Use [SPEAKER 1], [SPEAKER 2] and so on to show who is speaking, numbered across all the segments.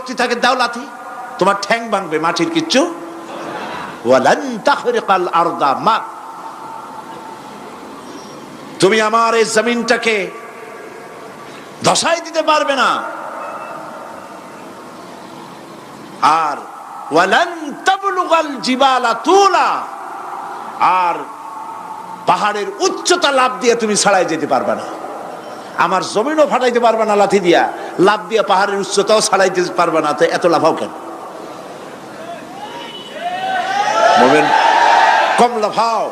[SPEAKER 1] শক্তি থাকে দাও লাথি, তোমার ঠ্যাং ভাঙবে, মাটির কিচ্ছু। ওয়ালান তাখরিকাল আরদা মা, তুমি আমার এই জমিনটাকে ধসাই দিতে পারবে না। আর ওয়ালান তাবলুগাল জিবালা তুলা, আর পাহাড়ের উচ্চতা লাফ দিয়ে তুমি ছাড়াই যেতে পারবে না। আমার জমিনও ফাটাইতে পারবে না লাথি দিয়া, লাফ দিয়ে পাহাড়ের উচ্চতাও ছাড়াইতে পারবে না। তো এত লাফাও কেন? মোমেন কম লাফাও,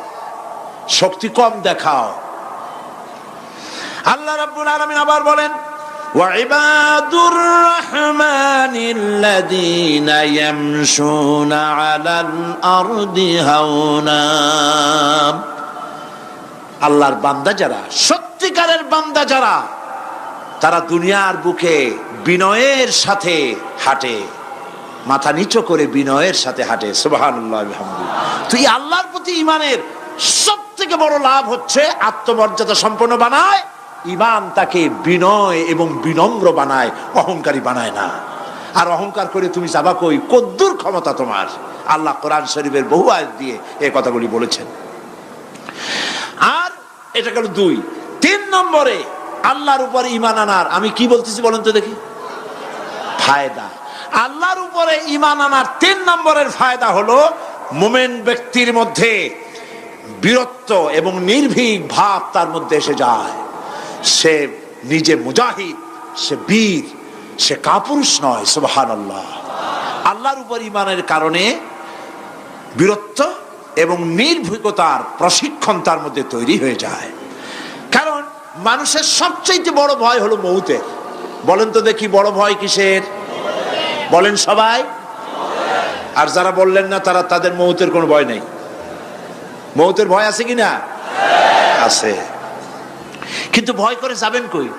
[SPEAKER 1] শক্তি কম দেখাও। আল্লাহ রাব্বুল আলামিন আবার বলেন ওয়াইবাদুর রাহমানিল্লাযীনা ইয়ামশুনা আলাল আরদি হাওনা, আল্লাহর বান্দা যারা, সত্যিকারের বান্দা যারা, তারা দুনিয়ার বুকে বিনয়ের সাথে হাঁটে, মাথা নিচু করে বিনয়ের সাথে হাঁটে। সুবহানাল্লাহ বিহামদিহি। তুই আল্লাহর প্রতি ঈমানের সবথেকে বড় লাভ হচ্ছে আত্মমর্যাদা সম্পন্ন বানায়। ঈমান তাকে বিনয় এবং বিনম্র বানায়, অহংকারী বানায় না। আর অহংকার করে তুমি যাবা কই? কদ্দুর ক্ষমতা তোমার? আল্লাহ কোরআন শরীফের বহু আয়াত দিয়ে এই কথাগুলি বলেছেন। আর এটা গেল 2। 3 নম্বরে আল্লাহর উপর ঈমান আনার, আমি কি বলতেছি বলেন তো দেখি, ফায়দা। আল্লাহর উপরে ঈমান আনার 3 নম্বরের ফায়দা হলো মুমিন ব্যক্তির মধ্যে বীরত্ব এবং নির্ভীক ভাব তার মধ্যে এসে যায়। সে নিজে মুজাহিদ, সে বীর, সে কাপুরুষ নয়। সুবহানাল্লাহ। আল্লাহর উপর ঈমানের কারণে বীরত্ব এবং নির্ভীকতার প্রশিক্ষণ তার মধ্যে তৈরি হয়ে যায়। কারণ মানুষের সবচেয়ে বড় ভয় হলো মৌতের। বলেন তো দেখি, বড় ভয় কিসের? বলেন সবাই। আর যারা বললেন না তারা, তাদের মৌতের কোনো ভয় নেই। মৌতের ভয় আছে কিনা? আছে। কিন্তু ভয় করে যাবেন কই?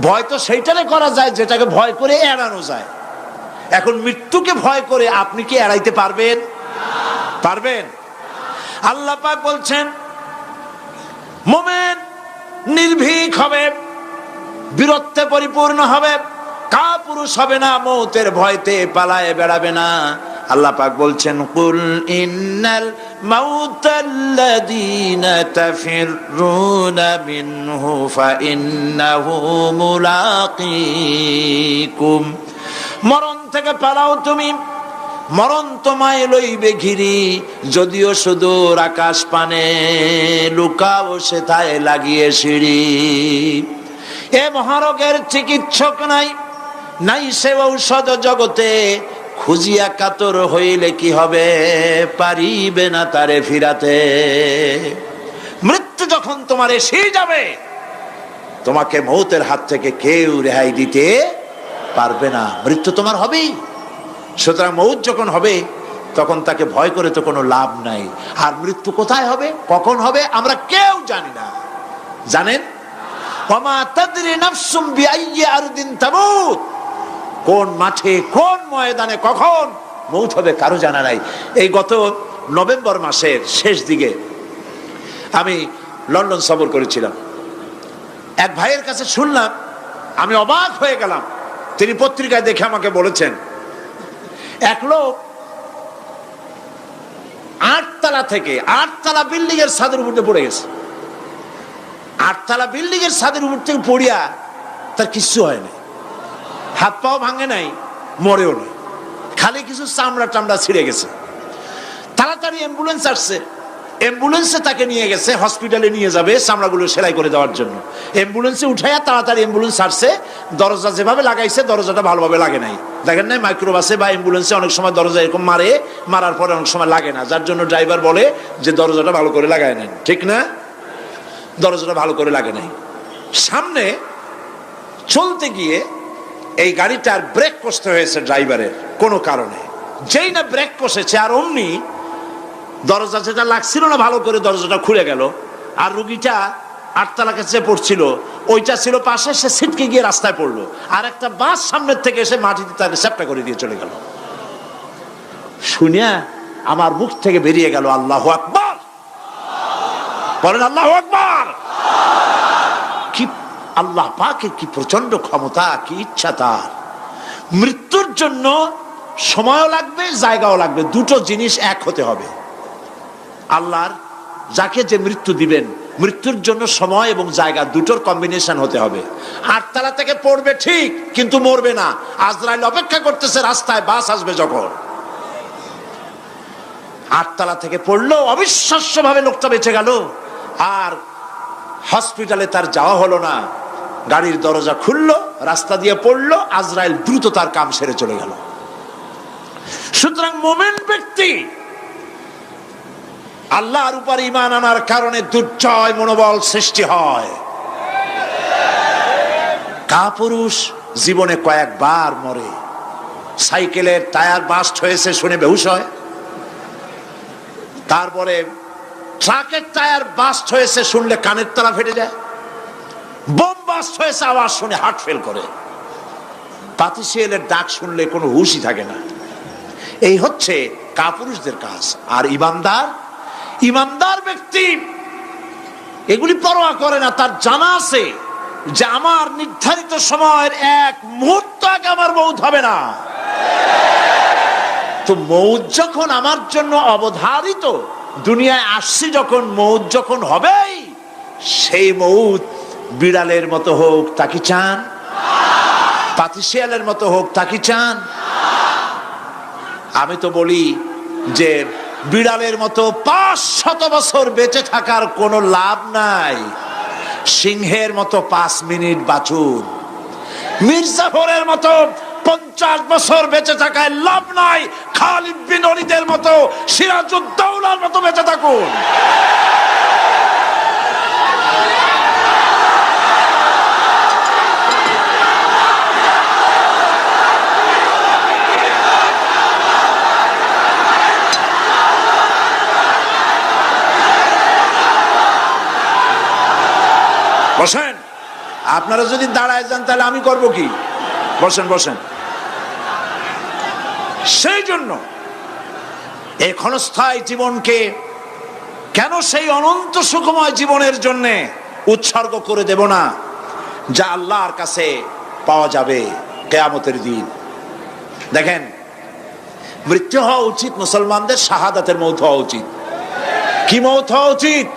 [SPEAKER 1] ভয় তো সেইটারে করা যায় যেটাকে ভয় করে এড়ানো যায়। এখন মৃত্যুকে ভয় করে আপনি কি এড়াইতে পারবেন? পারবেন? আল্লাহ পাক বলছেন মুমিন নির্ভীক হবে, বীরত্বে পরিপূর্ণ হবে, কাপুরুষ হবে না, মৌতের ভয়তে পালায়ে বেড়াবে না। আল্লাহ পাক বলছেন কুল ইন্নাল মাউতাল্লাযীনা তাফিরুনা মিনহু ফাইন্নাহু মুলাকীকুম, মরণ থেকে পালাও তুমি, মরণ তোমায় লইবে ঘিরি, যদিও সুদূর আকাশ পানে, লুকাও সেথায় লাগিয়ে সিঁড়ি। এ মহারোগের চিকিৎসক নাই, নাই সে ঔষধ জগতে, খুঁজিয়া কাতর হইলে কি হবে, পারিবে না তারে ফিরাতে। মৃত্যু যখন তোমার এসে যাবে, তোমাকে মৌতের হাত থেকে কেউ রেহাই দিতে পারবে না। মৃত্যু তোমার হবেই। সুতরাং মৌত যখন হবে তখন তাকে ভয় করে তো কোনো লাভ নাই। আর মৃত্যু কোথায় হবে, কখন হবে, আমরা কেউ জানি না। জানেন? ওমা তাদরি নাফসুম বিআইয়ি আরদিন তামুত, কোন মাঠে, কোন ময়দানে কখন মৌত হবে কারো জানা নাই। এই গত নভেম্বর মাসের শেষ দিকে আমি লন্ডন সফর করেছিলাম। এক ভাইয়ের কাছে শুনলাম, আমি অবাক হয়ে গেলাম। তিনি পত্রিকায় দেখে আমাকে বলেছেন, এক লোক 8 তলা থেকে 8 তলা বিল্ডিং এর ছাদের উপর পড়ে গেছে। 8 তলা বিল্ডিং এর ছাদের উপর থেকে পড়িয়া তার কিচ্ছু হয় নাই, হাত পাও ভাঙে নাই, মরেও নাই, খালি কিছু চামড়া টামড়া ছিঁড়ে গেছে। তাড়াতাড়ি অ্যাম্বুলেন্স আসছে, অ্যাম্বুলেন্সে তাকে নিয়ে গেছে, হসপিটালে নিয়ে যাবে চামড়াগুলো সেলাই করে দেওয়ার জন্য। অ্যাম্বুলেন্সে উঠাইয়া তাড়াতাড়ি অ্যাম্বুলেন্স আসছে। দরজা যেভাবে লাগাইছে দরজাটা ভালোভাবে লাগে নাই। দেখেন নাই মাইক্রোবাসে বা অ্যাম্বুলেন্সে অনেক সময় দরজা এরকম মারে, মারার পরে অনেক সময় লাগে না, যার জন্য ড্রাইভার বলে যে দরজাটা ভালো করে লাগায় নেন, ঠিক না? দরজাটা ভালো করে লাগে নাই। সামনে চলতে গিয়ে এই গাড়িটার ব্রেক কষতে হয়েছে ড্রাইভারের কোনো কারণে। যেই না ব্রেক কষেছে আর অমনি দরজা যেটা লাগছিল না ভালো করে, দরজাটা খুলে গেল। আর রুগীটা 8 তলা কাছে পড়ছিল, ওইটা ছিল পাশে, সে ছিটকে গিয়ে রাস্তায় পড়লো। আর একটা বাস সামনের থেকে এসে মাটিতে তাকে চ্যাপ্টা করে দিয়ে চলে গেল। শুনিয়া আমার মুখ থেকে বেরিয়ে গেল আল্লাহু আকবার। বলেন আল্লাহু আকবার। কি আল্লাহ পাকের কি প্রচন্ড ক্ষমতা, কি ইচ্ছা তার। মৃত্যুর জন্য সময়ও লাগবে, জায়গাও লাগবে, দুটো জিনিস এক হতে হবে। আল্লাহর যাকে যে মৃত্যু দিবেন, মৃত্যুর জন্য সময় এবং জায়গা দুটোর কম্বিনেশন হতে হবে। আটতলা থেকে পড়বে ঠিক, কিন্তু মরবে না। আজরাইল অপেক্ষা করতেছে রাস্তায়, বাস আসবে যখন। আটতলা থেকে পড়লো, অবিশ্বাস্য ভাবে লোকটা বেঁচে গেল, আর হসপিটালে তার যাওয়া হলো না। গাড়ির দরজা খুললো, রাস্তা দিয়ে পড়লো, আজরাইল দ্রুত তার কাম সেরে চলে গেল। সুতরাং মোমেন ব্যক্তি আল্লাহর উপর ঈমান আনার কারণে দুর্জয় মনোবল সৃষ্টি হয়। কাপুরুষ জীবনে কয়েকবার মরে। সাইকেলের টায়ার বাস্ট হয়েছে শুনে বেহুশ হয়, তারপরে ট্রাকের টায়ার বাস্ট হয়েছে শুনলে কানের তলা ফেটে যায়, বোম বাস্ট হয়েছে আওয়াজ শুনে হার্ট ফেল করে, পাতিশিয়ালের ডাক শুনলে কোনো হুশই থাকে না। এই হচ্ছে কাপুরুষদের কাজ। আর ইমানদার ব্যক্তি এগুলি পরোয়া করে না। তার জানা আছে যে আমার নির্ধারিত সময়ের এক মুহূর্ত আগে আমার মৌত হবে না। তো মৌত যখন আমার জন্য অবধারিত, দুনিয়ায় আসছি যখন, মৌত যখন হবেই, সেই মৌত বিড়ালের মতো হোক তা কি চান? পাতিশিয়ালের মতো হোক তা কি চান? আমি তো বলি যে বিড়ালের মতো 500 বছর বেঁচে থাকার কোনো লাভ নাই। সিংহের মতো 5 মিনিট বাঁচুন। মির্জাফরের মতো 50 বছর বেঁচে থাকায় লাভ নাই। খালিদ বিন ওলীদের মতো, সিরাজউদ্দৌলার মতো বেঁচে থাকুন। বসেন, আপনারা যদি দাঁড়ায় যান তাহলে আমি করব কি? বসেন বসেন। সেই জন্য এই ক্ষণস্থায়ী জীবনকে কেন সেই অনন্ত সুখময় জীবনের জন্য উৎসর্গ করে দেব না, যা আল্লাহর কাছে পাওয়া যাবে কিয়ামতের দিন। দেখেন, মৃত্যু হওয়া উচিত মুসলমানদের, শাহাদাতের মৌত হওয়া উচিত। কি মৌত হওয়া উচিত?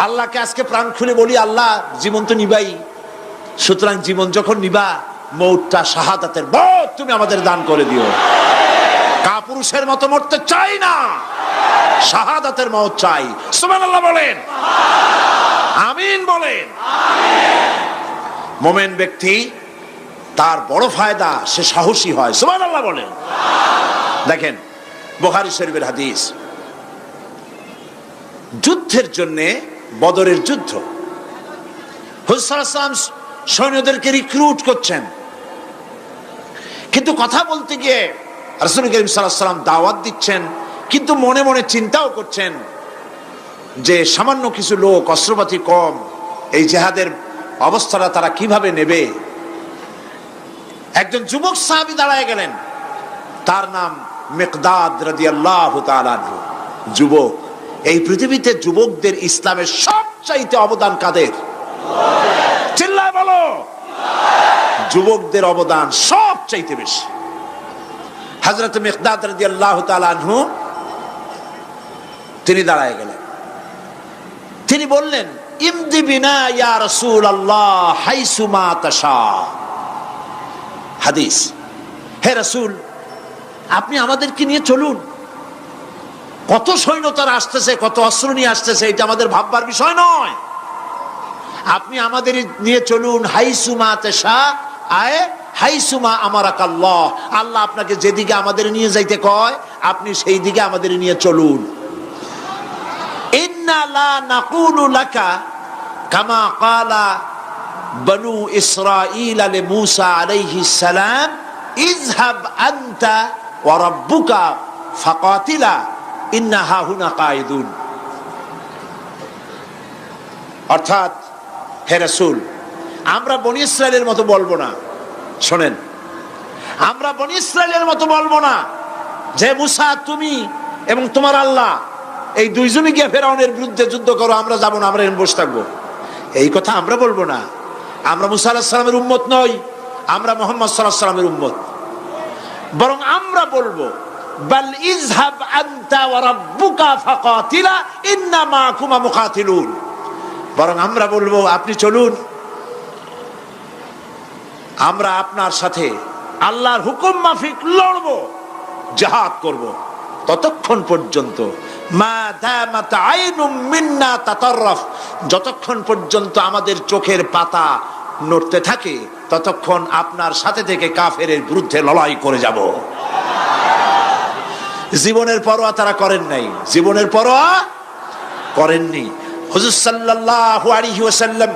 [SPEAKER 1] আল্লাহকে আজকে প্রাণ খুলে বলি, আল্লাহ জীবন তো নিবাই, সুতরাং জীবন যখন নিবা, মৌতটা শাহাদাতের মৌত তুমি আমাদের দান করে দিও। কাপুরুষের মতো মরতে চাই না, শাহাদাতের মৌত চাই। সুবহানাল্লাহ বলেন, আমিন বলেন। মোমেন ব্যক্তি তার বড় ফায়দা, সে সাহসী হয়। সুবহানাল্লাহ বলেন। দেখেন, বুখারী শরীফের হাদিস, যুদ্ধের জন্য, বদরের যুদ্ধ, হুজুর সাল্লাল্লাহু আলাইহি ওয়াসাল্লাম সৈন্যদেরকে রিক্রুট করছেন, কিন্তু কথা বলতে গিয়ে রাসূল করিম সাল্লাল্লাহু আলাইহি ওয়াসাল্লাম দাওয়াত দিচ্ছেন, কিন্তু মনে মনে চিন্তাও করছেন যে সামান্য কিছু লোক, অস্ত্রপাতি কম, এই জিহাদের অবস্থাটা তারা কিভাবে নেবে। একজন যুবক সাহাবী দাঁড়ায় গেলেন, তার নাম মিকদাদ রাদিয়াল্লাহু তাআলা আনহু। যুবক, এই পৃথিবীতে যুবকদের ইসলামের সবচাইতে অবদান কাদের? চিল্লায় বলো। যুবকদের অবদান সবচাইতে বেশি। হযরত মিকদাদ রাদিয়াল্লাহু তাআলা আনহু তিনি দাঁড়ায় গেলেন, তিনি বললেন, ইমদি বিনা ইয়া রাসূলুল্লাহ হাইসু মা তাশা। হাদিস, হে রাসূল, আপনি আমাদেরকে নিয়ে চলুন। কত সৈন্য তারা আসতেছে, কত অস্ত্র নিয়ে আসতেছে, এটা আমাদের ভাববার বিষয় নয়। আপনি আমাদের নিয়ে চলুন, হাইসুমা তাশা, আয় হাইসুমা আমারাকাল্লাহ। আল্লাহ আপনাকে যেদিকে আমাদের নিয়ে যাইতে কয়, আপনি সেই দিকে আমাদের নিয়ে চলুন। ইন্না লা নাকুলু লাকা কামা ক্বালা বনু ইসরাঈল লি মূসা আলাইহিস সালাম, ইযহাব আনতা ওয়া রাব্বুকা ফাকাতিলা ইন্না হাহুনা কায়দুন। অর্থাৎ, হে রাসূল, আমরা বনি ইসরাইলের মতো বলবো না। শোনেন, আমরা বনি ইসরাইলের মতো বলবো না যে মুসা, তুমি এবং তোমার আল্লাহ এই দুইজনে গিয়ে ফেরাউনের বিরুদ্ধে যুদ্ধ করো, আমরা যাবো না, আমরা বসে থাকবো। এই কথা আমরা বলবো না। আমরা মুসা আলাইহিস সালামের উম্মত নই, আমরা মুহাম্মদ সাল্লাল্লাহু আলাইহি ওয়াসাল্লামের উম্মত, বরং আমরা বলবো বাল ইযহাব আনতা ওয়া রাব্বুকা ফাকাতিলা ইন্না মাআকুমা মুকাতিলুন। বরং আমরা বলবো আপনি চলুন, আমরা আপনার সাথে আল্লাহর হুকুম মাফিক লড়বো, জিহাদ করব। ততক্ষণ পর্যন্ত মা দামাত আইনুম মিন্না তাতাররাফ, যতক্ষণ পর্যন্ত আমাদের চোখের পাতা নড়তে থাকে ততক্ষণ আপনার সাথে থেকে কাফেরের বিরুদ্ধে লড়াই করে যাব। জীবনের পরোয়া তারা করেন নাই, জীবনের পরোয়া করেননি। হুজুর সাল্লাল্লাহু আলাইহি ওয়াসাল্লাম